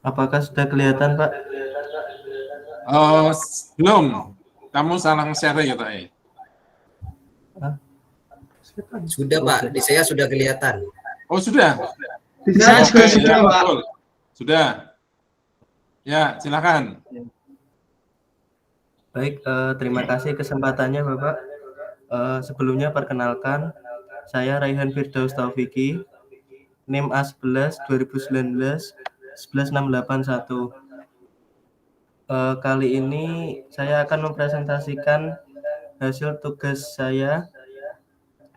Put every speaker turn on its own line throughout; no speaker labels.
Apakah sudah kelihatan, Pak?
Belum. Kamu salah nge-share ya, Pak?
Sudah, Pak. Di saya sudah kelihatan.
Oh, sudah?
Di saya juga sudah,
ya,
Pak.
betul. Sudah. Ya, silakan.
Baik, terima kasih kesempatannya, Bapak. Sebelumnya perkenalkan, saya Raihan Firdaus Taufiki, NIM A11 2019 11681. Kali ini saya akan mempresentasikan hasil tugas saya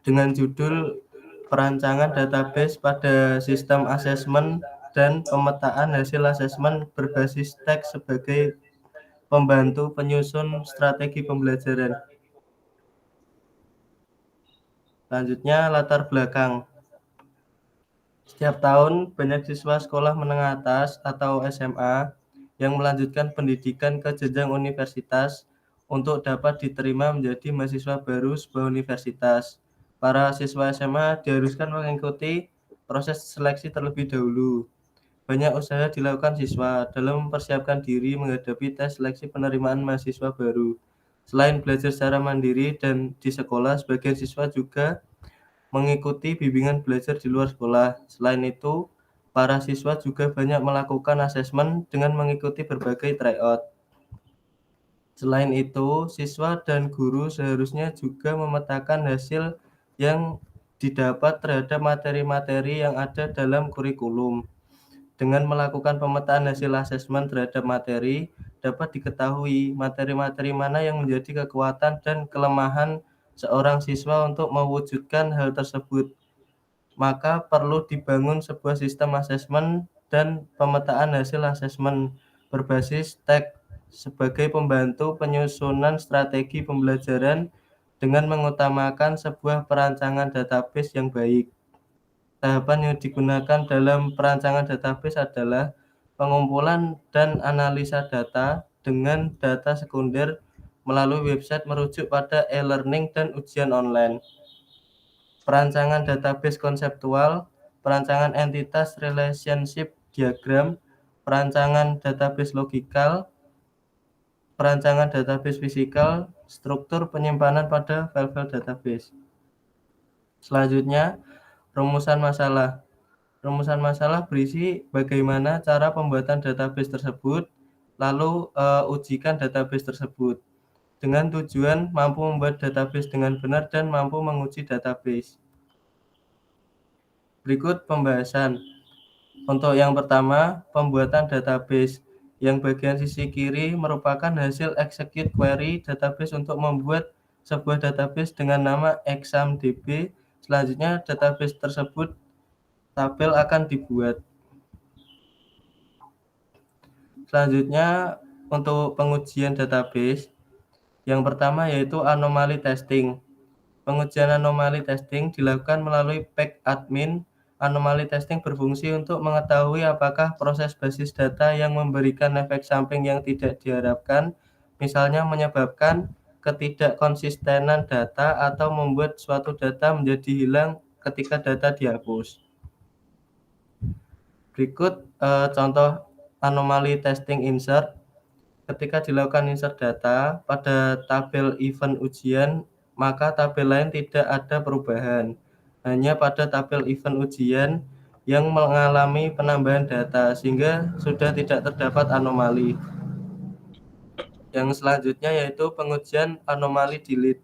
dengan judul perancangan database pada sistem asesmen dan pemetaan hasil asesmen berbasis teks sebagai pembantu penyusun strategi pembelajaran. Selanjutnya, latar belakang. Setiap tahun, banyak siswa sekolah menengah atas atau SMA yang melanjutkan pendidikan ke jenjang universitas untuk dapat diterima menjadi mahasiswa baru sebuah universitas. Para siswa SMA diharuskan mengikuti proses seleksi terlebih dahulu. Banyak usaha dilakukan siswa dalam mempersiapkan diri menghadapi tes seleksi penerimaan mahasiswa baru. Selain belajar secara mandiri dan di sekolah, sebagian siswa juga mengikuti bimbingan belajar di luar sekolah. Selain itu, para siswa juga banyak melakukan asesmen dengan mengikuti berbagai tryout. Selain itu, siswa dan guru seharusnya juga memetakan hasil yang didapat terhadap materi-materi yang ada dalam kurikulum. Dengan melakukan pemetaan hasil asesmen terhadap materi, dapat diketahui materi-materi mana yang menjadi kekuatan dan kelemahan seorang siswa untuk mewujudkan hal tersebut. Maka perlu dibangun sebuah sistem asesmen dan pemetaan hasil asesmen berbasis teks sebagai pembantu penyusunan strategi pembelajaran dengan mengutamakan sebuah perancangan database yang baik. Tahapan yang digunakan dalam perancangan database adalah pengumpulan dan analisa data dengan data sekunder melalui website merujuk pada e-learning dan ujian online. Perancangan database konseptual, perancangan entitas relationship diagram, perancangan database logikal, perancangan database fisikal, struktur penyimpanan pada file-file database. Selanjutnya, rumusan masalah. Rumusan masalah berisi bagaimana cara pembuatan database tersebut, lalu ujikan database tersebut dengan tujuan mampu membuat database dengan benar dan mampu menguji database. Berikut pembahasan. Untuk yang pertama, pembuatan database. Yang bagian sisi kiri merupakan hasil execute query database untuk membuat sebuah database dengan nama examdb. Selanjutnya, database tersebut tabel akan dibuat. Selanjutnya, untuk pengujian database, yang pertama yaitu anomali testing. Pengujian anomali testing dilakukan melalui PackAdmin. Anomali testing berfungsi untuk mengetahui apakah proses basis data yang memberikan efek samping yang tidak diharapkan, misalnya menyebabkan ketidakkonsistenan data atau membuat suatu data menjadi hilang ketika data dihapus. Berikut contoh anomali testing insert. Ketika dilakukan insert data pada tabel event ujian, maka tabel lain tidak ada perubahan. Hanya pada tabel event ujian yang mengalami penambahan data, sehingga sudah tidak terdapat anomali. Yang selanjutnya yaitu pengujian anomali delete.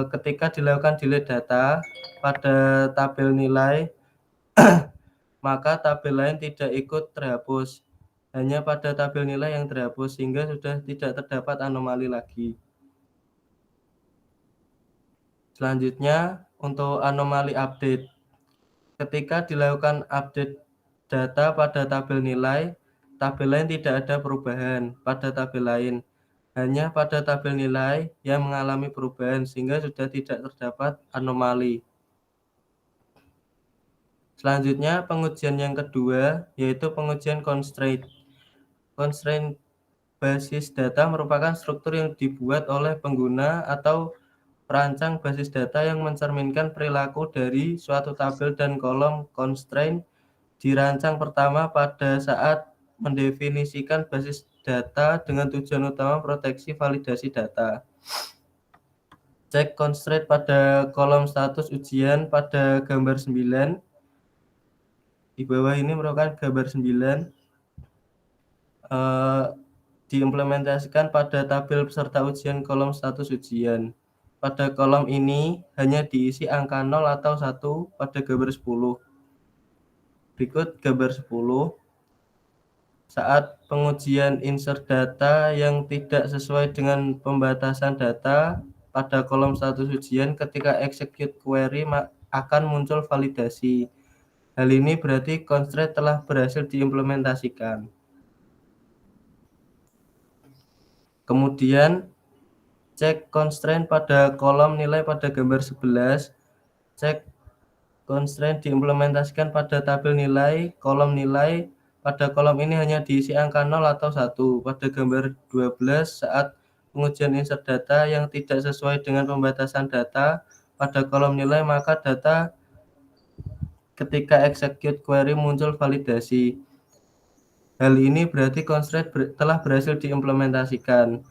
Ketika dilakukan delete data pada tabel nilai, maka tabel lain tidak ikut terhapus. Hanya pada tabel nilai yang terhapus, sehingga sudah tidak terdapat anomali lagi. Selanjutnya, untuk anomali update. Ketika dilakukan update data pada tabel nilai, tabel lain tidak ada perubahan pada tabel lain. Hanya pada tabel nilai yang mengalami perubahan, sehingga sudah tidak terdapat anomali. Selanjutnya, pengujian yang kedua, yaitu pengujian constraint. Constraint basis data merupakan struktur yang dibuat oleh pengguna atau perancang basis data yang mencerminkan perilaku dari suatu tabel dan kolom constraint dirancang pertama pada saat mendefinisikan basis data dengan tujuan utama proteksi validasi data. Cek constraint pada kolom status ujian pada gambar 9. Di bawah ini merupakan gambar 9. Diimplementasikan pada tabel peserta ujian kolom status ujian. Pada kolom ini hanya diisi angka 0 atau 1 pada gambar 10. Berikut gambar 10. Saat pengujian insert data yang tidak sesuai dengan pembatasan data pada kolom status ujian, ketika execute query akan muncul validasi. Hal ini berarti constraint telah berhasil diimplementasikan. Kemudian cek constraint pada kolom nilai pada gambar 11. Cek constraint diimplementasikan pada tabel nilai, kolom nilai. Pada kolom ini hanya diisi angka 0 atau 1. Pada gambar 12 saat pengujian insert data yang tidak sesuai dengan pembatasan data pada kolom nilai, maka data ketika execute query muncul validasi. Hal ini berarti constraint telah berhasil diimplementasikan.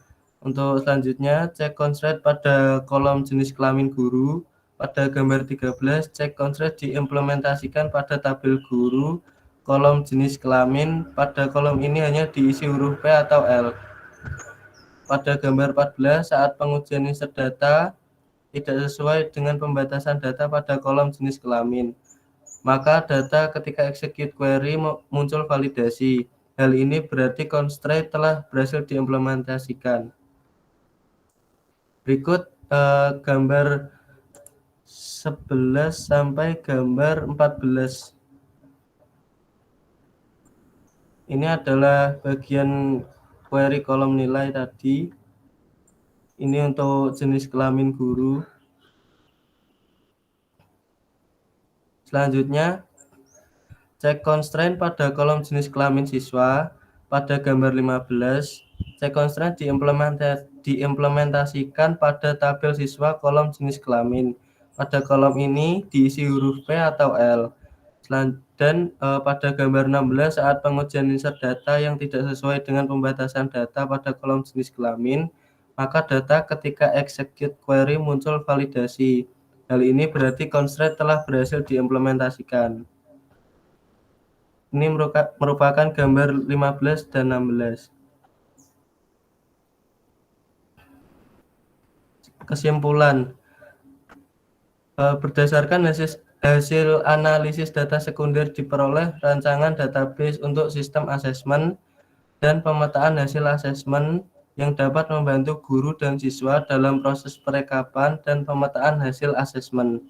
Untuk selanjutnya, cek constraint pada kolom jenis kelamin guru. Pada gambar 13, cek constraint diimplementasikan pada tabel guru, kolom jenis kelamin. Pada kolom ini hanya diisi huruf P atau L. Pada gambar 14, saat pengujian insert data tidak sesuai dengan pembatasan data pada kolom jenis kelamin, maka data ketika execute query muncul validasi. Hal ini berarti constraint telah berhasil diimplementasikan. Berikut gambar 11 sampai gambar 14. Ini adalah bagian query kolom nilai tadi. Ini untuk jenis kelamin guru. Selanjutnya, cek constraint pada kolom jenis kelamin siswa. Pada gambar 15, cek constraint diimplementasikan pada tabel siswa kolom jenis kelamin. Pada kolom ini diisi huruf P atau L. Dan pada gambar 16, saat pengujian insert data yang tidak sesuai dengan pembatasan data pada kolom jenis kelamin, maka data ketika execute query muncul validasi. Hal ini berarti constraint telah berhasil diimplementasikan. Ini merupakan gambar 15 dan 16. Kesimpulan, berdasarkan hasil analisis data sekunder diperoleh rancangan database untuk sistem asesmen dan pemetaan hasil asesmen yang dapat membantu guru dan siswa dalam proses perekapan dan pemetaan hasil asesmen.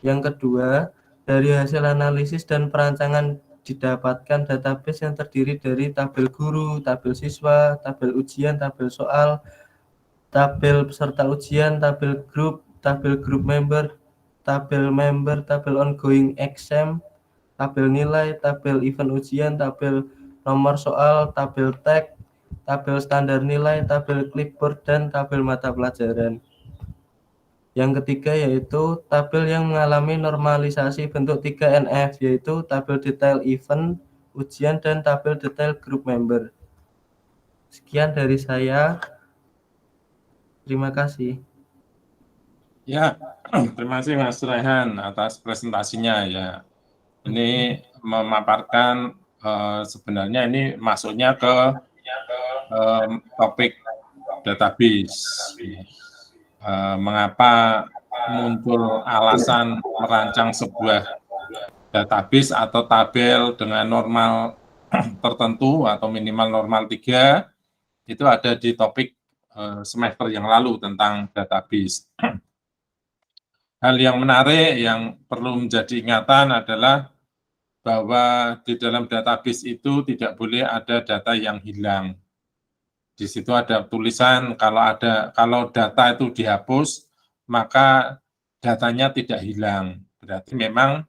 Yang kedua, dari hasil analisis dan perancangan didapatkan database yang terdiri dari tabel guru, tabel siswa, tabel ujian, tabel soal, tabel peserta ujian, tabel grup member, tabel ongoing exam, tabel nilai, tabel event ujian, tabel nomor soal, tabel tag, tabel standar nilai, tabel clipboard, dan tabel mata pelajaran. Yang ketiga yaitu tabel yang mengalami normalisasi bentuk 3NF, yaitu tabel detail event, ujian, dan tabel detail group member. Sekian dari saya. Terima kasih.
Ya, terima kasih Mas Rehan atas presentasinya ya. Ini memaparkan sebenarnya ini masuknya ke topik database. Mengapa muncul alasan merancang sebuah database atau tabel dengan normal tertentu atau minimal normal 3, itu ada di topik semester yang lalu tentang database. Hal yang menarik yang perlu menjadi ingatan adalah bahwa di dalam database itu tidak boleh ada data yang hilang. Di situ ada tulisan kalau data itu dihapus, maka datanya tidak hilang. Berarti memang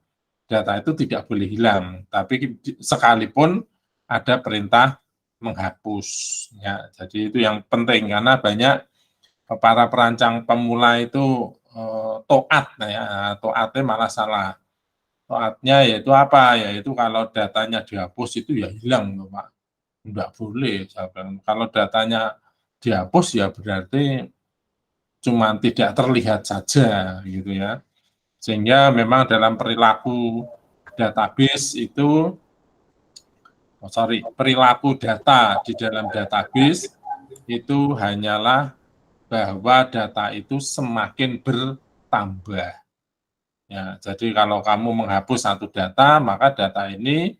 data itu tidak boleh hilang. Tapi sekalipun ada perintah menghapus. Ya, jadi itu yang penting karena banyak para perancang pemula itu toat, ya, toatnya malah salah. Taatnya yaitu apa? Yaitu kalau datanya dihapus itu ya hilang, Pak. Enggak boleh. Kalau datanya dihapus ya berarti cuma tidak terlihat saja gitu ya. Sehingga memang dalam perilaku database itu, perilaku data di dalam database itu hanyalah bahwa data itu semakin bertambah. Ya, jadi kalau kamu menghapus satu data, maka data ini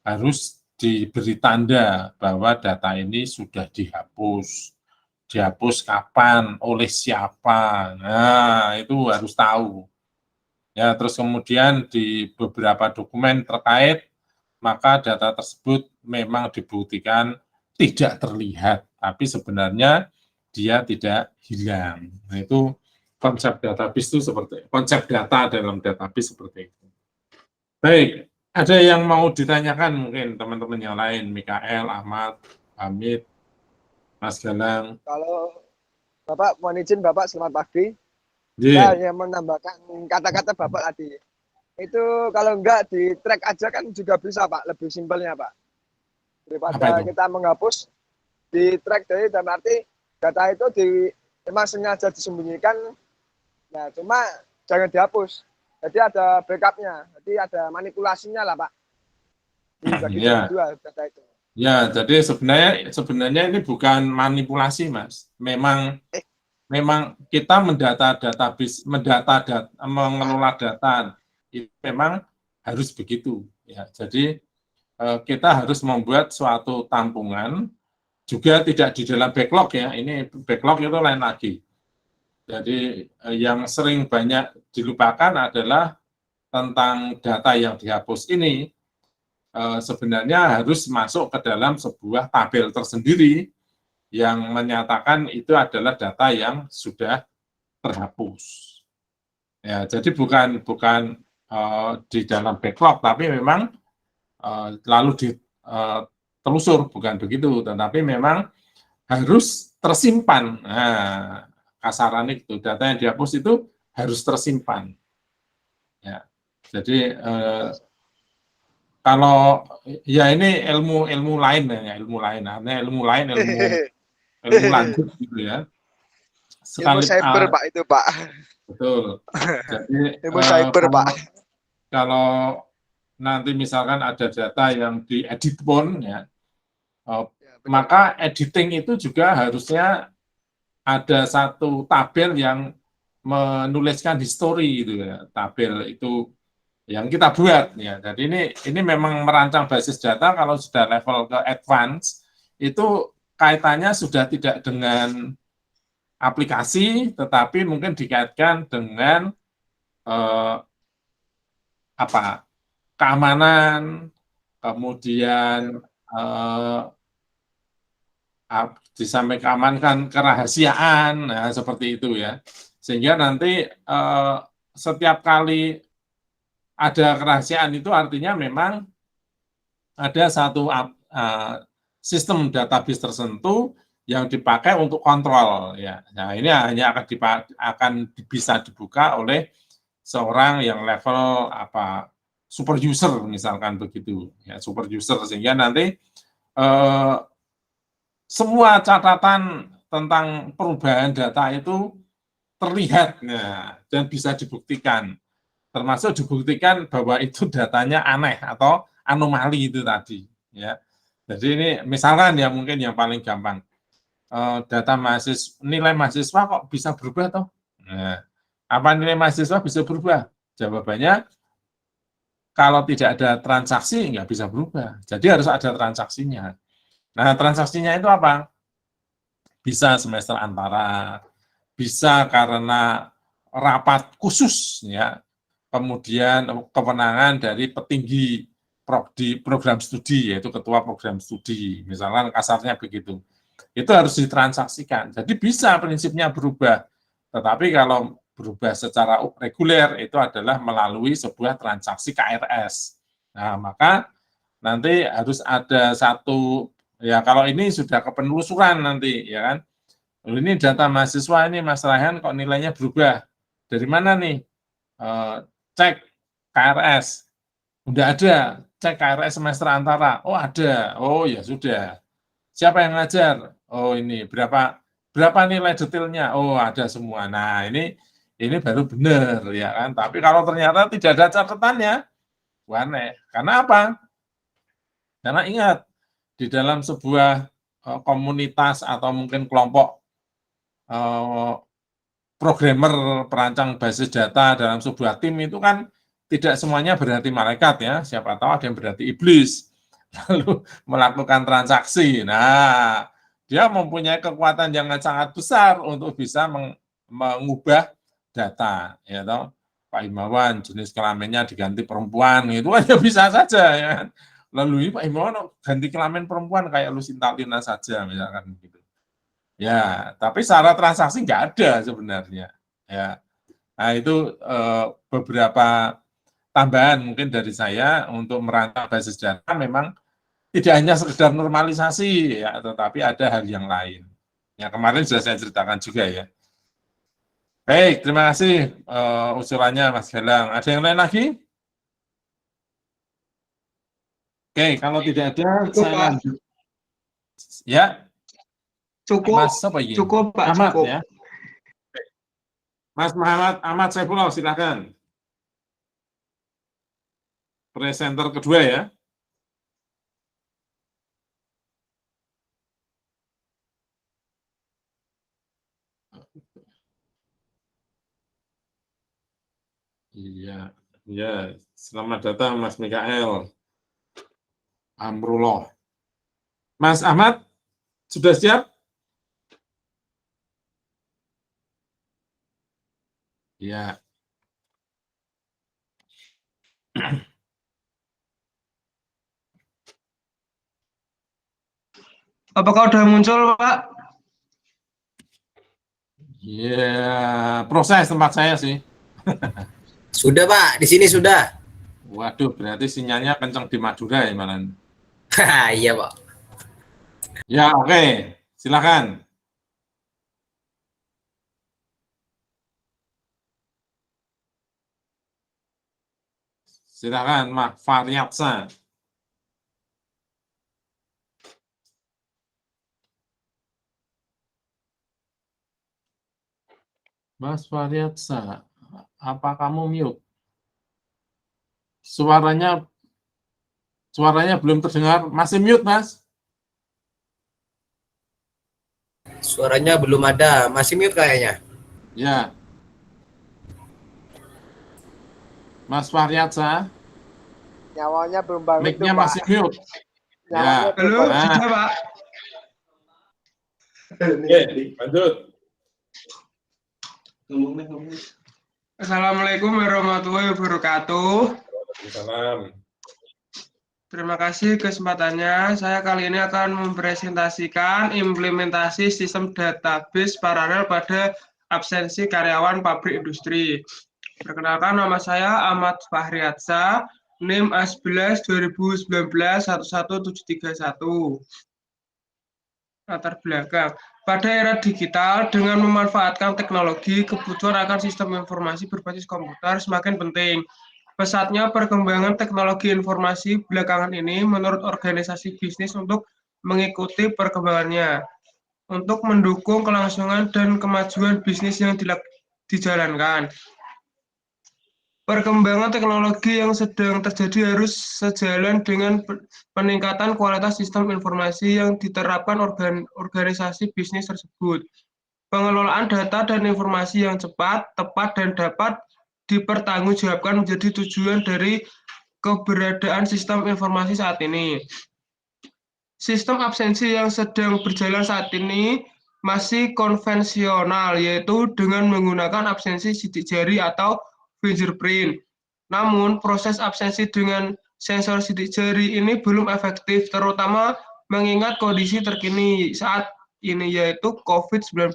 harus diberi tanda bahwa data ini sudah dihapus. Dihapus kapan, oleh siapa. Nah, itu harus tahu. Ya, terus kemudian di beberapa dokumen terkait, maka data tersebut memang dibuktikan tidak terlihat, tapi sebenarnya dia tidak hilang. Nah, itu konsep database itu konsep data dalam database seperti itu. Baik, ada yang mau ditanyakan mungkin teman-teman yang lain, Mikael, Ahmad, Hamid, Mas Galang.
Kalau Bapak mohon izin Bapak, selamat pagi.
Yeah.
Saya hanya menambahkan kata-kata Bapak tadi. Itu kalau enggak di track aja kan juga bisa Pak, lebih simpelnya Pak. Daripada kita menghapus di track, dari dalam arti data itu memang sengaja disembunyikan, nah cuma jangan dihapus. Jadi ada backupnya, jadi ada manipulasinya lah Pak. Dibagi dua data itu.
Ya, jadi sebenarnya ini bukan manipulasi, Mas. Memang kita mengelola data itu memang harus begitu. Ya, jadi kita harus membuat suatu tampungan, juga tidak di dalam backlog ya. Ini backlog itu lain lagi. Jadi yang sering banyak dilupakan adalah tentang data yang dihapus ini. Sebenarnya harus masuk ke dalam sebuah tabel tersendiri yang menyatakan itu adalah data yang sudah terhapus. Ya, jadi bukan di dalam backlog, tapi memang lalu ditelusur, bukan begitu, tetapi memang harus tersimpan. Nah, kasarannya itu data yang dihapus itu harus tersimpan. Ya, jadi kalau ya ini ilmu lain ya, ilmu lain lanjut gitu ya.
Ilmu cyber Pak itu Pak.
Betul. Jadi
ilmu cyber Pak.
Kalau nanti misalkan ada data yang diedit pun ya, maka editing itu juga harusnya ada satu tabel yang menuliskan history gitu ya. Tabel itu yang kita buat ya. Jadi ini memang merancang basis data kalau sudah level ke advance itu kaitannya sudah tidak dengan aplikasi, tetapi mungkin dikaitkan dengan keamanan, kemudian disampaikan keamankan kerahasiaan, nah, seperti itu ya. Sehingga nanti setiap kali ada kerahasiaan itu artinya memang ada satu sistem database tertentu yang dipakai untuk kontrol ya. Nah, ini hanya akan bisa dibuka oleh seorang yang level super user misalkan begitu ya, super user, sehingga nanti semua catatan tentang perubahan data itu terlihat ya, dan bisa dibuktikan. Termasuk dibuktikan bahwa itu datanya aneh atau anomali itu tadi ya. Jadi ini misalkan ya mungkin yang paling gampang, data nilai mahasiswa kok bisa berubah toh? Nah, apa nilai mahasiswa bisa berubah? Jawabannya kalau tidak ada transaksi nggak bisa berubah. Jadi harus ada transaksinya. Nah, transaksinya itu apa? Bisa semester antara, bisa karena rapat khusus ya. Kemudian kewenangan dari petinggi di program studi, yaitu ketua program studi, misalkan kasarnya begitu. Itu harus ditransaksikan. Jadi bisa prinsipnya berubah. Tetapi kalau berubah secara reguler itu adalah melalui sebuah transaksi KRS. Nah, maka nanti harus ada satu, ya kalau ini sudah kepenelusuran nanti, ya kan. Ini data mahasiswa ini Mas Raihan kok nilainya berubah. Dari mana nih? Cek KRS. Udah ada, cek KRS semester antara. Oh ada, oh ya sudah. Siapa yang ngajar? Oh ini, berapa nilai detailnya? Oh ada semua. Nah ini baru benar ya kan. Tapi kalau ternyata tidak ada catatannya, aneh. Karena apa? Karena ingat, di dalam sebuah komunitas atau mungkin kelompok programmer perancang basis data dalam sebuah tim itu kan tidak semuanya berarti malaikat ya, siapa tahu ada yang berarti iblis, lalu melakukan transaksi. Nah, dia mempunyai kekuatan yang sangat besar untuk bisa mengubah data, ya toh. Pak Himawan jenis kelaminnya diganti perempuan, itu aja bisa saja ya. Lalu Pak Himawan ganti kelamin perempuan kayak Lucinta Lina saja misalkan gitu. Ya, tapi secara transaksi nggak ada sebenarnya. Ya, nah itu beberapa tambahan mungkin dari saya untuk merancang basis data memang tidak hanya sekedar normalisasi ya, tetapi ada hal yang lain. Ya kemarin sudah saya ceritakan juga ya. Baik, terima kasih usulannya Mas Galang. Ada yang lain lagi? Oke, kalau tidak ada
Cukup,
saya
Pak.
lanjut. Ya,
Cukup,
Mas apa ini?
cukup Pak,
Ahmad
cukup.
ya. Mas Muhammad Ahmad Saifullah, silakan. Presenter kedua ya. Iya, iya. Selamat datang Mas Mikael. Amrullah. Mas Ahmad, sudah siap? Ya.
Apakah sudah muncul, Pak?
Ya, proses tempat saya sih.
Sudah Pak, di sini sudah.
Waduh, berarti sinyalnya kencang di Madura ya malah.
Iya Pak.
Ya, oke. Silakan. Silakan, Mas Faryatsa. Mas Faryatsa, apa kamu mute? Suaranya belum terdengar. Masih mute, Mas?
Suaranya belum ada, masih mute kayaknya.
Ya. Mas Faryatsa,
Nyawanya belum bangun tuh,
mic-nya
Pak.
masih mute.
Nyawanya
Ya.
belum
Halo,
bangun.
Nah.
sudah Pak.
Oke, lanjut.
Assalamualaikum warahmatullahi wabarakatuh.
Salam.
Terima kasih kesempatannya. Saya kali ini akan mempresentasikan implementasi sistem database paralel pada absensi karyawan pabrik industri. Perkenalkan, nama saya Ahmad Faryatsa, NIM A11 2019 11731. Latar belakang. Pada era digital, dengan memanfaatkan teknologi, kebutuhan akan sistem informasi berbasis komputer semakin penting. Pesatnya perkembangan teknologi informasi belakangan ini menurut organisasi bisnis untuk mengikuti perkembangannya, untuk mendukung kelangsungan dan kemajuan bisnis yang dijalankan. Perkembangan teknologi yang sedang terjadi harus sejalan dengan peningkatan kualitas sistem informasi yang diterapkan organisasi bisnis tersebut. Pengelolaan data dan informasi yang cepat, tepat, dan dapat dipertanggungjawabkan menjadi tujuan dari keberadaan sistem informasi saat ini. Sistem absensi yang sedang berjalan saat ini masih konvensional, yaitu dengan menggunakan absensi sidik jari atau fingerprint. Namun, proses absensi dengan sensor sidik jari ini belum efektif, terutama mengingat kondisi terkini saat ini, yaitu COVID-19.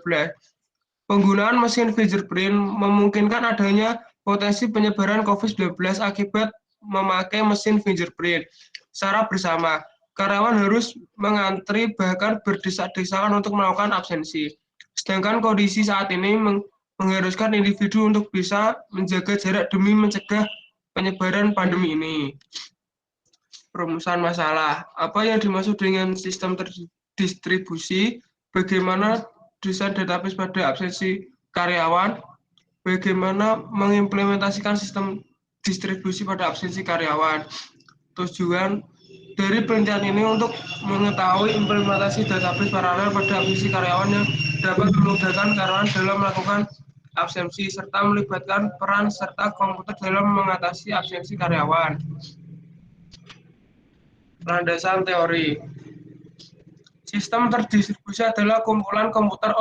Penggunaan mesin fingerprint memungkinkan adanya potensi penyebaran COVID-19 akibat memakai mesin fingerprint secara bersama. Karyawan harus mengantri bahkan berdesak-desakan untuk melakukan absensi. Sedangkan kondisi saat ini mengharuskan individu untuk bisa menjaga jarak demi mencegah penyebaran pandemi ini. Perumusan masalah. Apa yang dimaksud dengan sistem terdistribusi? Bagaimana desain database pada absensi karyawan? Bagaimana mengimplementasikan sistem distribusi pada absensi karyawan? Tujuan dari penelitian ini untuk mengetahui implementasi database paralel pada absensi karyawan yang dapat memudahkan karyawan dalam melakukan absensi serta melibatkan peran serta komputer dalam mengatasi absensi karyawan. Landasan teori. Sistem terdistribusi adalah kumpulan komputer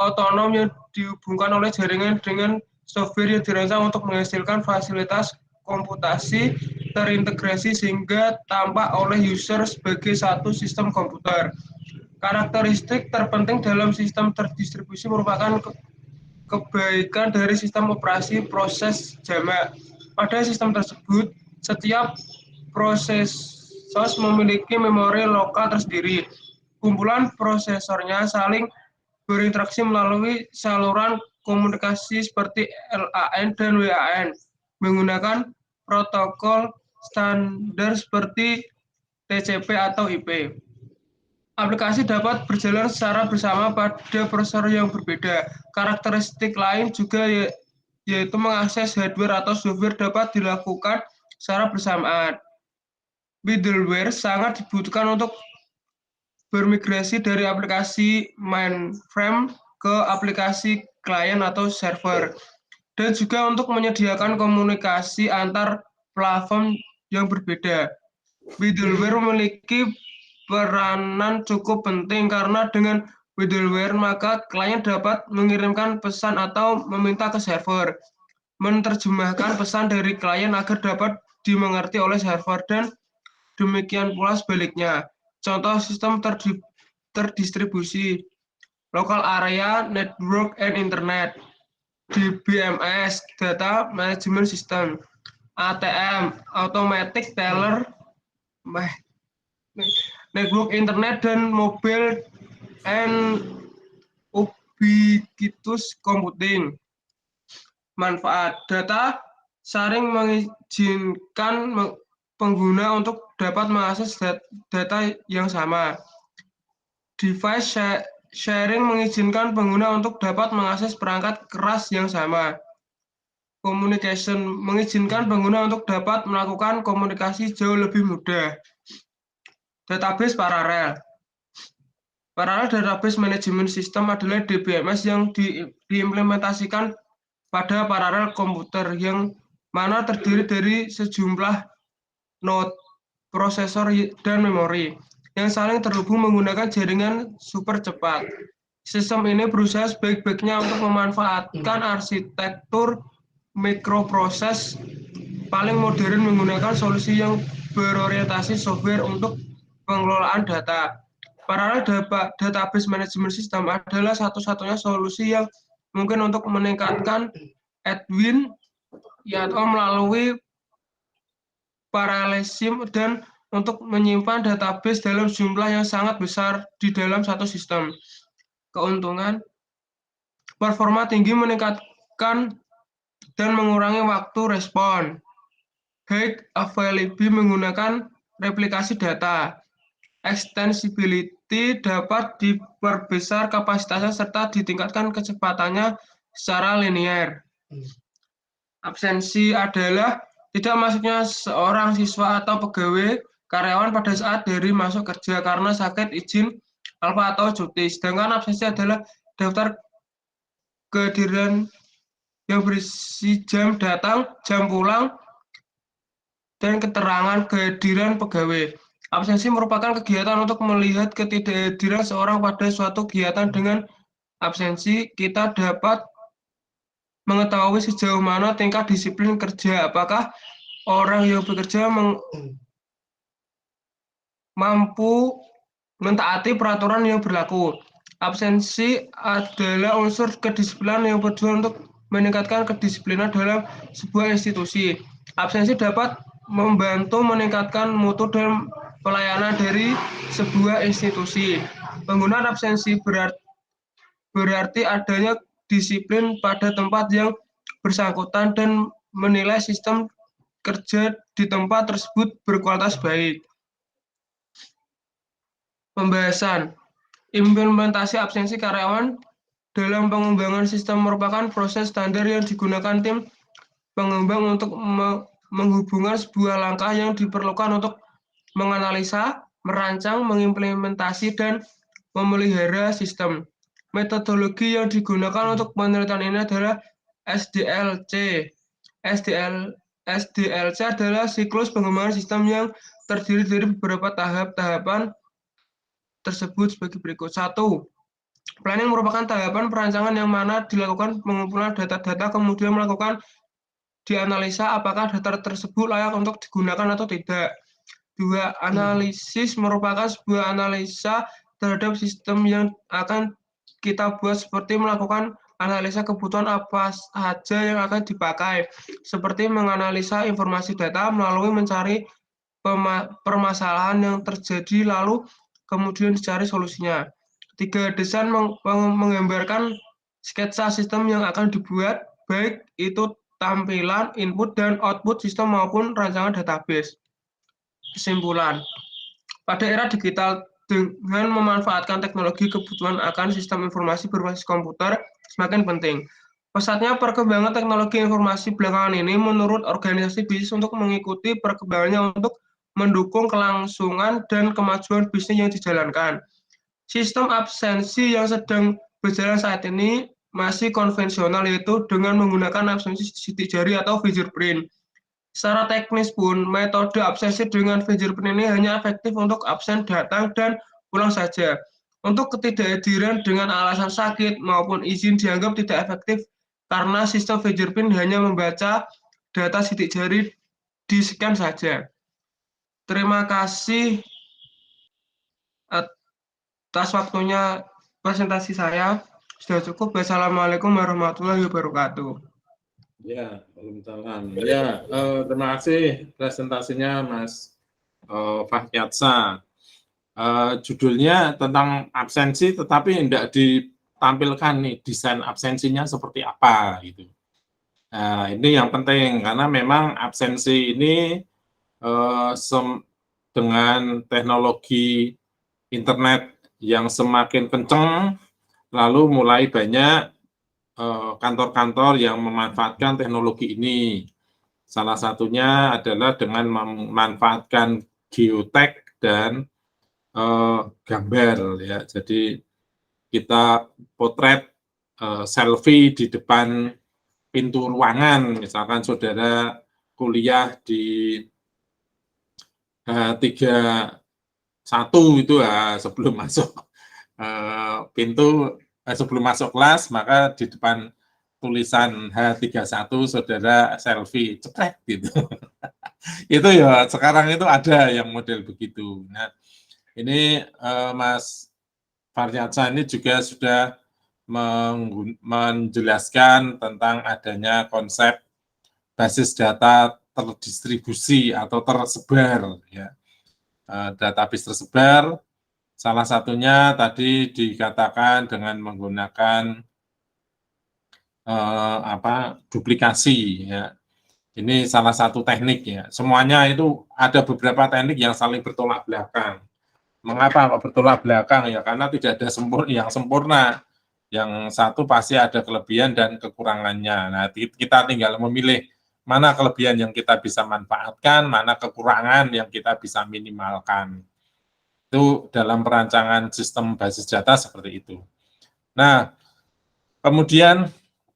otonom yang dihubungkan oleh jaringan dengan software yang dirancang untuk menghasilkan fasilitas komputasi terintegrasi sehingga tampak oleh user sebagai satu sistem komputer. Karakteristik terpenting dalam sistem terdistribusi merupakan kebaikan dari sistem operasi proses jamak. Pada sistem tersebut, setiap proses memiliki memori lokal tersendiri. Kumpulan prosesornya saling berinteraksi melalui saluran komunikasi seperti LAN dan WAN menggunakan protokol standar seperti TCP atau IP. Aplikasi dapat berjalan secara bersama pada prosesor yang berbeda. Karakteristik lain juga yaitu mengakses hardware atau software dapat dilakukan secara bersamaan. Middleware sangat dibutuhkan untuk bermigrasi dari aplikasi mainframe ke aplikasi klien atau server, dan juga untuk menyediakan komunikasi antar platform yang berbeda. Middleware memiliki peranan cukup penting karena dengan middleware maka klien dapat mengirimkan pesan atau meminta ke server, menerjemahkan pesan dari klien agar dapat dimengerti oleh server, dan demikian pula sebaliknya. Contoh sistem terdistribusi, Local Area Network and Internet, DBMS, Data Management System, ATM, Automatic Teller Network Internet, dan Mobile and Ubiquitous Computing. Manfaat data sharing mengizinkan pengguna untuk dapat mengakses data yang sama. Device sharing mengizinkan pengguna untuk dapat mengakses perangkat keras yang sama. Communication mengizinkan pengguna untuk dapat melakukan komunikasi jauh lebih mudah. Database paralel. Parallel Database Management System adalah DBMS yang diimplementasikan pada paralel komputer yang mana terdiri dari sejumlah node, prosesor, dan memori yang saling terhubung menggunakan jaringan super cepat. Sistem ini berusaha sebaik-baiknya untuk memanfaatkan arsitektur mikroproses paling modern menggunakan solusi yang berorientasi software untuk pengelolaan data. Parallel Database Management System adalah satu-satunya solusi yang mungkin untuk meningkatkan Edwin atau melalui paralelisme dan untuk menyimpan database dalam jumlah yang sangat besar di dalam satu sistem. Keuntungan, performa tinggi meningkatkan dan mengurangi waktu respon. High availability menggunakan replikasi data. Extensibility dapat diperbesar kapasitasnya serta ditingkatkan kecepatannya secara linear. Absensi adalah tidak masuknya seorang siswa atau pegawai karyawan pada saat dari masuk kerja karena sakit, izin, alfa atau cuti. Sedangkan absensi adalah daftar kehadiran yang berisi jam datang, jam pulang, dan keterangan kehadiran pegawai. Absensi merupakan kegiatan untuk melihat ketidakhadiran seorang pada suatu kegiatan. Dengan absensi, kita dapat mengetahui sejauh mana tingkat disiplin kerja, apakah orang yang bekerja mampu mentaati peraturan yang berlaku. Absensi adalah unsur kedisiplinan yang bertujuan untuk meningkatkan kedisiplinan dalam sebuah institusi. Absensi dapat membantu meningkatkan mutu dan pelayanan dari sebuah institusi. Penggunaan absensi berarti adanya disiplin pada tempat yang bersangkutan dan menilai sistem kerja di tempat tersebut berkualitas baik. Pembahasan. Implementasi absensi karyawan dalam pengembangan sistem merupakan proses standar yang digunakan tim pengembang untuk menghubungkan sebuah langkah yang diperlukan untuk menganalisa, merancang, mengimplementasi, dan memelihara sistem. Metodologi yang digunakan untuk penelitian ini adalah SDLC. SDLC adalah siklus pengembangan sistem yang terdiri dari beberapa tahapan tersebut sebagai berikut. 1. Planning merupakan tahapan perancangan yang mana dilakukan pengumpulan data-data kemudian melakukan dianalisa apakah data tersebut layak untuk digunakan atau tidak. 2. Analisis merupakan sebuah analisa terhadap sistem yang akan kita buat seperti melakukan analisa kebutuhan apa saja yang akan dipakai, seperti menganalisa informasi data melalui mencari permasalahan yang terjadi lalu kemudian dicari solusinya. 3. Desain menggambarkan sketsa sistem yang akan dibuat, baik itu tampilan, input, dan output sistem maupun rancangan database. Kesimpulan, pada era digital dengan memanfaatkan teknologi, kebutuhan akan sistem informasi berbasis komputer semakin penting. Pesatnya perkembangan teknologi informasi belakangan ini menurut organisasi bisnis untuk mengikuti perkembangannya untuk mendukung kelangsungan dan kemajuan bisnis yang dijalankan. Sistem absensi yang sedang berjalan saat ini masih konvensional, yaitu dengan menggunakan absensi sidik jari atau fingerprint. Secara teknis pun, metode absensi dengan fingerprint ini hanya efektif untuk absen datang dan pulang saja. Untuk ketidakhadiran dengan alasan sakit maupun izin dianggap tidak efektif karena sistem fingerprint hanya membaca data sidik jari di-scan saja. Terima kasih atas waktunya presentasi saya. Sudah cukup. Wassalamualaikum warahmatullahi wabarakatuh.
Ya, waalaikumsalam. Ya, terima kasih presentasinya Mas Fahyatsa. Judulnya tentang absensi, tetapi tidak ditampilkan nih desain absensinya seperti apa gitu. Nah, ini yang penting karena memang absensi ini dengan teknologi internet yang semakin kencang, lalu mulai banyak kantor-kantor yang memanfaatkan teknologi ini. Salah satunya adalah dengan memanfaatkan geotek dan gambar ya. Jadi kita potret selfie di depan pintu ruangan, misalkan saudara kuliah di H31 itu sebelum masuk pintu, sebelum masuk kelas, maka di depan tulisan H31 saudara selfie, cekrek gitu. Itu ya sekarang itu ada yang model begitu. Nah, ini Mas Fahyatsa ini juga sudah menjelaskan tentang adanya konsep basis data terdistribusi atau tersebar ya. Database tersebar, salah satunya tadi dikatakan dengan menggunakan duplikasi ya. Ini salah satu teknik ya. Semuanya itu ada beberapa teknik yang saling bertolak belakang. Mengapa kok bertolak belakang ya? Karena tidak ada yang sempurna. Yang satu pasti ada kelebihan dan kekurangannya. Nah, kita tinggal memilih mana kelebihan yang kita bisa manfaatkan, mana kekurangan yang kita bisa minimalkan. Itu dalam perancangan sistem basis data seperti itu. Nah, kemudian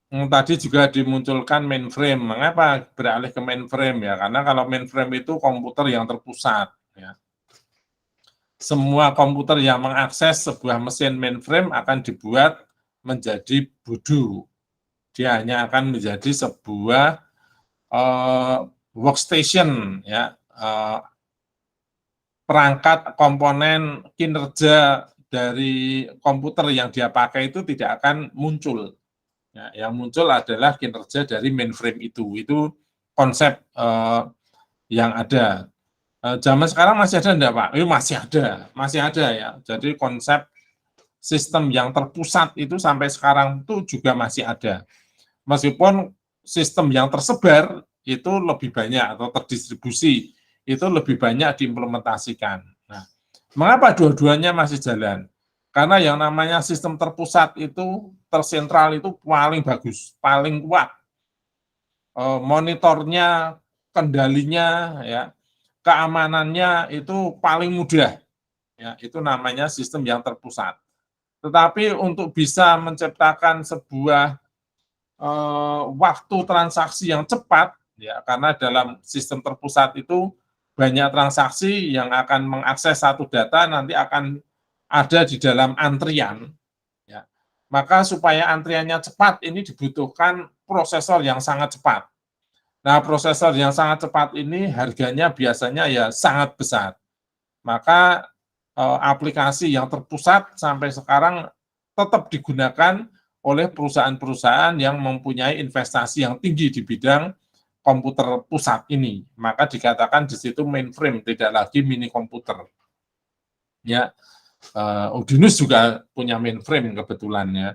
tadi juga dimunculkan mainframe. Mengapa beralih ke mainframe ya? Karena kalau mainframe itu komputer yang terpusat. Ya. Semua komputer yang mengakses sebuah mesin mainframe akan dibuat menjadi bodoh. Dia hanya akan menjadi sebuah workstation, ya, perangkat komponen kinerja dari komputer yang dia pakai itu tidak akan muncul. Ya, yang muncul adalah kinerja dari mainframe itu konsep yang ada. Zaman sekarang masih ada enggak, Pak? Masih ada ya. Jadi konsep sistem yang terpusat itu sampai sekarang itu juga masih ada. Meskipun sistem yang tersebar itu lebih banyak atau terdistribusi itu lebih banyak diimplementasikan. Nah, mengapa dua-duanya masih jalan? Karena yang namanya sistem terpusat itu, tersentral itu paling bagus, paling kuat. Monitornya, kendalinya, ya, keamanannya itu paling mudah. Ya, itu namanya sistem yang terpusat. Tetapi untuk bisa menciptakan sebuah waktu transaksi yang cepat, ya, karena dalam sistem terpusat itu banyak transaksi yang akan mengakses satu data nanti akan ada di dalam antrian, ya. Maka supaya antriannya cepat ini dibutuhkan prosesor yang sangat cepat. Nah, prosesor yang sangat cepat ini harganya biasanya ya sangat besar. Maka aplikasi yang terpusat sampai sekarang tetap digunakan oleh perusahaan-perusahaan yang mempunyai investasi yang tinggi di bidang komputer pusat ini. Maka dikatakan di situ mainframe, tidak lagi mini komputer. Ya, Udinus juga punya mainframe kebetulan ya,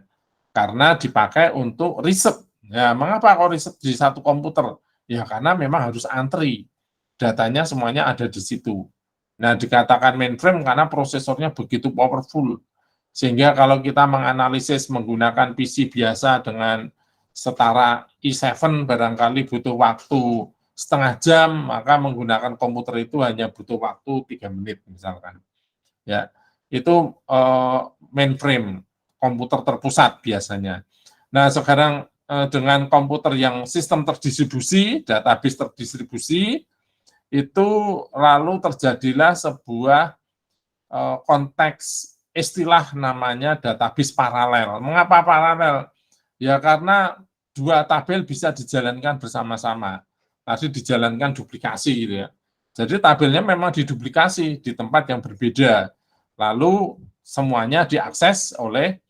karena dipakai untuk riset. Ya, mengapa kok riset di satu komputer? Ya, karena memang harus antri. Datanya semuanya ada di situ. Nah, dikatakan mainframe karena prosesornya begitu powerful. Sehingga kalau kita menganalisis menggunakan PC biasa dengan setara i7 barangkali butuh waktu setengah jam, maka menggunakan komputer itu hanya butuh waktu 3 menit misalkan. Ya, itu mainframe, komputer terpusat biasanya. Nah, sekarang dengan komputer yang sistem terdistribusi, database terdistribusi, itu lalu terjadilah sebuah konteks istilah namanya database paralel. Mengapa paralel? Ya karena dua tabel bisa dijalankan bersama-sama. Tadi dijalankan duplikasi gitu ya. Jadi tabelnya memang diduplikasi di tempat yang berbeda. Lalu semuanya diakses oleh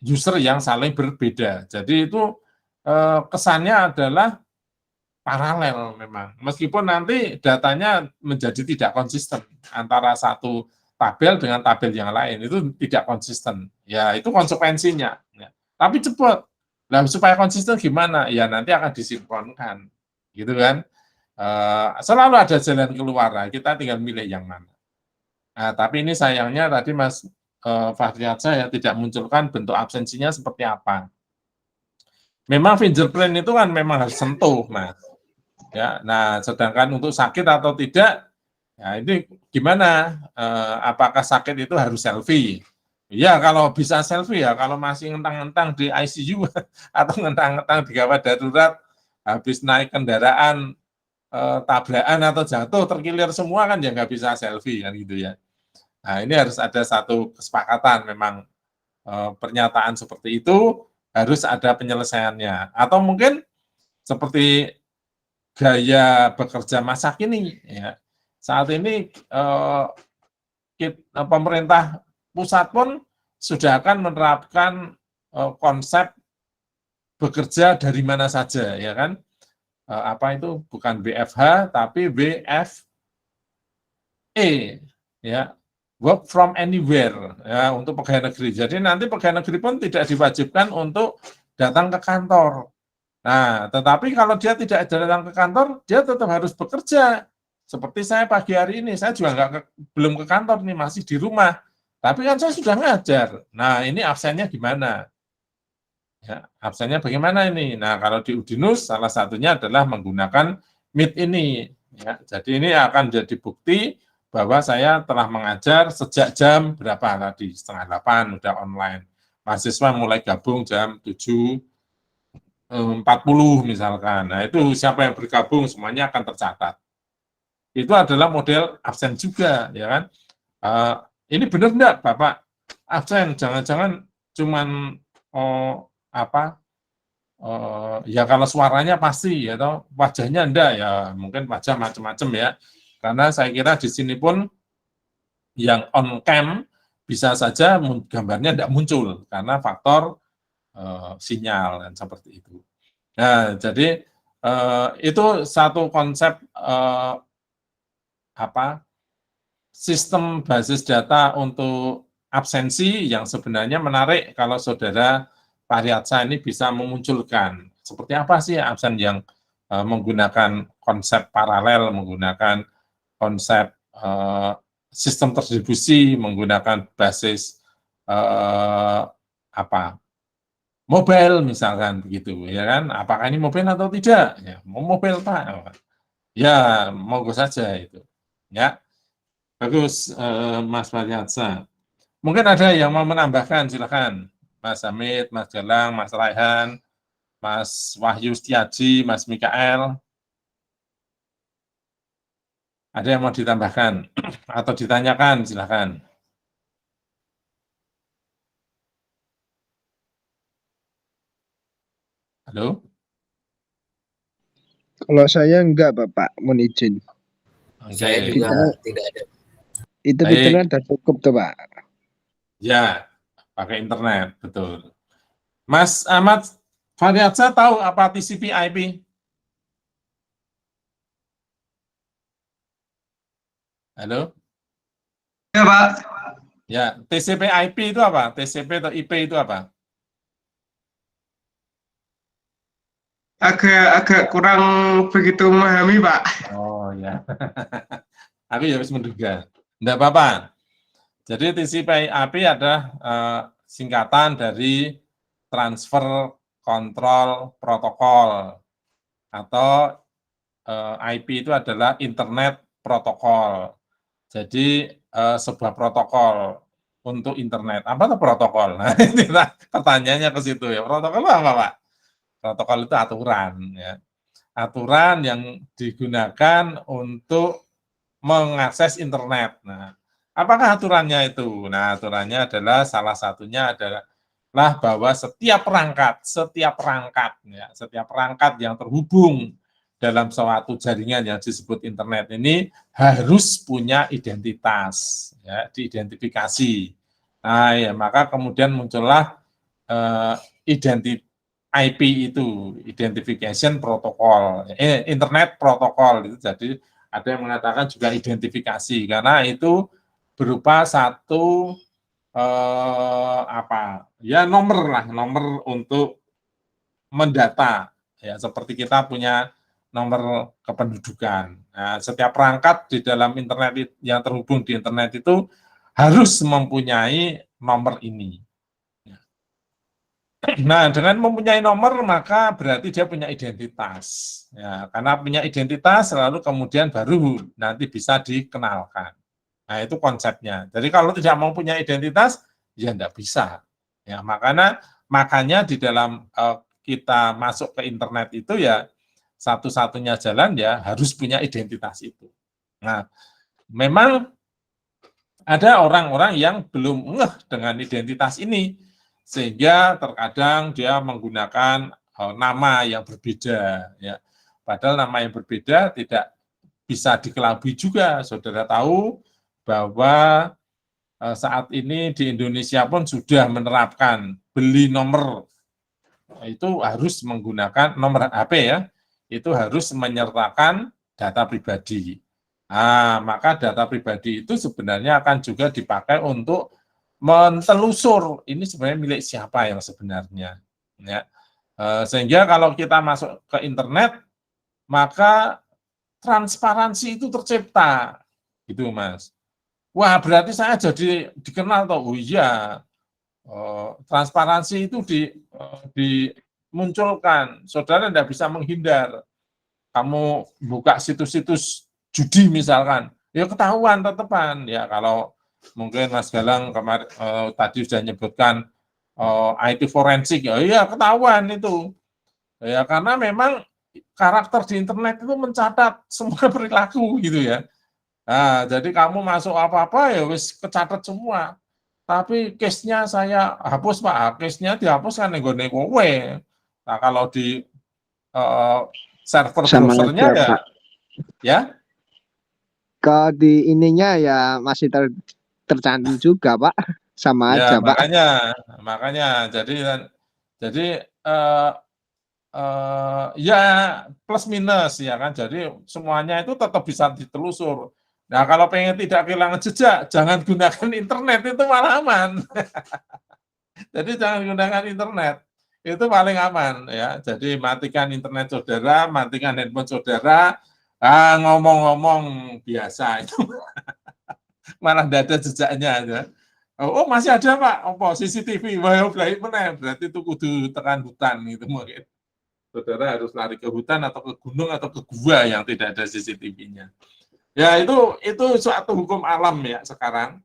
user yang saling berbeda. Jadi itu kesannya adalah paralel memang. Meskipun nanti datanya menjadi tidak konsisten antara satu tabel dengan tabel yang lain, itu tidak konsisten. Ya, itu konsekuensinya. Ya. Tapi cepat. Nah, supaya konsisten gimana? Ya, nanti akan disinkronkan. Gitu kan. Selalu ada jalan keluar. Nah, kita tinggal milih yang mana. Nah, tapi ini sayangnya tadi Mas Fahriansah ya tidak munculkan bentuk absensinya seperti apa. Memang fingerprint itu kan memang harus sentuh, Mas. Ya, nah, sedangkan untuk sakit atau tidak, ya ini gimana? Apakah sakit itu harus selfie? Ya, kalau bisa selfie ya, kalau masih ngentang-ngentang di ICU atau ngentang-ngentang di gawat darurat, habis naik kendaraan, tabrakan atau jatuh, terkilir semua kan ya nggak bisa selfie kan gitu ya. Nah, ini harus ada satu kesepakatan memang pernyataan seperti itu harus ada penyelesaiannya. Atau mungkin seperti gaya bekerja masa kini ya. Saat ini pemerintah pusat pun sudah akan menerapkan konsep bekerja dari mana saja ya kan. Apa itu bukan WFH tapi WFE ya. Work from anywhere ya untuk pegawai negeri. Jadi nanti pegawai negeri pun tidak diwajibkan untuk datang ke kantor. Nah, tetapi kalau dia tidak datang ke kantor, dia tetap harus bekerja. Seperti saya pagi hari ini, saya juga belum ke kantor nih, masih di rumah. Tapi kan saya sudah ngajar. Nah, ini absennya gimana? Ya, absennya bagaimana ini? Nah, kalau di Udinus, salah satunya adalah menggunakan Meet ini. Ya, jadi ini akan jadi bukti bahwa saya telah mengajar sejak jam berapa tadi? 7:30 udah online. Mahasiswa mulai gabung jam 7:40 misalkan. Nah, itu siapa yang bergabung semuanya akan tercatat. Itu adalah model absen juga, ya kan? Ini benar enggak, Bapak? Absen, jangan-jangan cuman ya kalau suaranya pasti, atau wajahnya enggak, ya mungkin wajah macam-macam ya. Karena saya kira di sini pun yang on cam bisa saja gambarnya enggak muncul karena faktor sinyal dan seperti itu. Nah, jadi itu satu konsep sistem basis data untuk absensi yang sebenarnya menarik kalau saudara Fahriansah ini bisa memunculkan seperti apa sih absen yang menggunakan konsep paralel, menggunakan konsep sistem distribusi, menggunakan basis mobile misalkan begitu, ya kan? Apakah ini mobile atau tidak? Ya, mau mobile Pak. Ya, monggo saja itu. Ya, bagus Mas Faryatsa. Mungkin ada yang mau menambahkan, silakan. Mas Hamid, Mas Galang, Mas Raihan, Mas Wahyu Setiaji, Mas Mikael. Ada yang mau ditambahkan atau ditanyakan, silakan. Halo?
Kalau saya enggak, Bapak, mohon izin.
Saya
Oke.
juga tidak ada.
Itu
Baik.
internet sudah cukup tuh, Pak.
Ya, pakai internet, betul. Mas Ahmad Faryatsa tahu apa TCP/IP? Halo?
Ya, Pak.
Ya, TCP/IP itu apa? TCP atau IP itu apa?
Agak kurang begitu memahami, Pak.
Oh ya, aku ya harus menduga. Tidak apa-apa. Jadi TCP/IP adalah singkatan dari transfer control protokol, atau IP itu adalah internet protokol. Jadi sebuah protokol untuk internet. Apa itu protokol? Nah, ini pertanyaannya ke situ ya. Protokol apa, Pak? Protokol itu aturan, ya. Aturan yang digunakan untuk mengakses internet. Nah, apakah aturannya itu? Nah, aturannya adalah salah satunya adalah bahwa setiap perangkat yang terhubung dalam suatu jaringan yang disebut internet ini harus punya identitas, ya, diidentifikasi. Nah, ya, maka kemudian muncullah IP itu, identification protocol, internet protokol itu. Jadi ada yang mengatakan juga identifikasi, karena itu berupa satu nomor untuk mendata, ya, seperti kita punya nomor kependudukan. Nah, setiap perangkat di dalam internet yang terhubung di internet itu harus mempunyai nomor ini. Nah, dengan mempunyai nomor maka berarti dia punya identitas. Ya, karena punya identitas lalu kemudian baru nanti bisa dikenalkan. Nah, itu konsepnya. Jadi kalau tidak mau punya identitas, ya tidak bisa. Ya, makanya di dalam kita masuk ke internet itu ya satu-satunya jalan ya harus punya identitas itu. Nah, memang ada orang-orang yang belum ngeh dengan identitas ini, sehingga terkadang dia menggunakan nama yang berbeda, ya. Padahal nama yang berbeda tidak bisa dikelabui juga. Saudara tahu bahwa saat ini di Indonesia pun sudah menerapkan beli nomor itu harus menggunakan nomor HP, ya, itu harus menyertakan data pribadi. Nah, maka data pribadi itu sebenarnya akan juga dipakai untuk mentelusur ini sebenarnya milik siapa yang sebenarnya, ya. Sehingga kalau kita masuk ke internet maka transparansi itu tercipta, gitu Mas. Wah, berarti saya jadi dikenal toh. Oh iya, transparansi itu dimunculkan. Saudara tidak bisa menghindar. Kamu buka situs-situs judi misalkan, ya ketahuan tetepan. Ya kalau mungkin Mas Galang tadi sudah menyebutkan IT forensik, ya iya ketahuan itu. Ya karena memang karakter di internet itu mencatat semua perilaku gitu ya. Nah, jadi kamu masuk apa-apa ya wis kecatat semua. Tapi case-nya saya hapus Pak, case-nya dihapus kan nggone kowe. Nah, kalau di server
Sama
browsernya
aja,
ya,
Pak.
ya.
Kalau di ininya ya masih tercantum juga, Pak. Sama
Ya,
aja, Pak.
makanya jadi ya plus minus ya kan. Jadi semuanya itu tetap bisa ditelusur. Nah, kalau pengen tidak kehilangan jejak, jangan gunakan internet, itu malah aman. Jadi jangan gunakan internet. Itu paling aman ya. Jadi matikan internet saudara, matikan handphone saudara, ngomong-ngomong biasa itu malah tidak ada jejaknya aja. Oh masih ada Pak, apa CCTV, wah berarti itu kudu tekan hutan gitu mungkin. Saudara harus lari ke hutan atau ke gunung atau ke gua yang tidak ada CCTV-nya. Ya itu suatu hukum alam ya sekarang.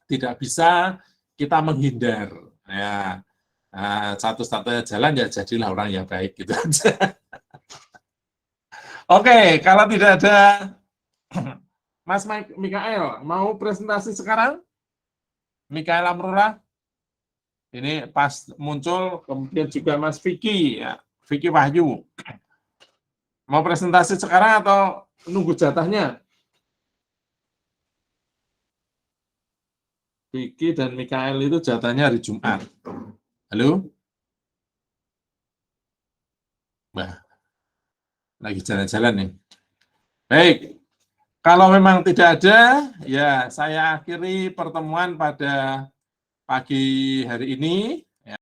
Tidak bisa kita menghindar. Ya, satu-satunya jalan ya jadilah orang yang baik gitu aja. Oke, kalau tidak ada Mas Mikael, mau presentasi sekarang? Mikael Amrullah, ini pas muncul, kemudian juga Mas Vicky, ya, Vicky Wahyu. Mau presentasi sekarang atau nunggu jatahnya? Vicky dan Mikael itu jatahnya hari Jumat. Halo? Bah, lagi jalan-jalan nih. Baik, kalau memang tidak ada, ya saya akhiri pertemuan pada pagi hari ini.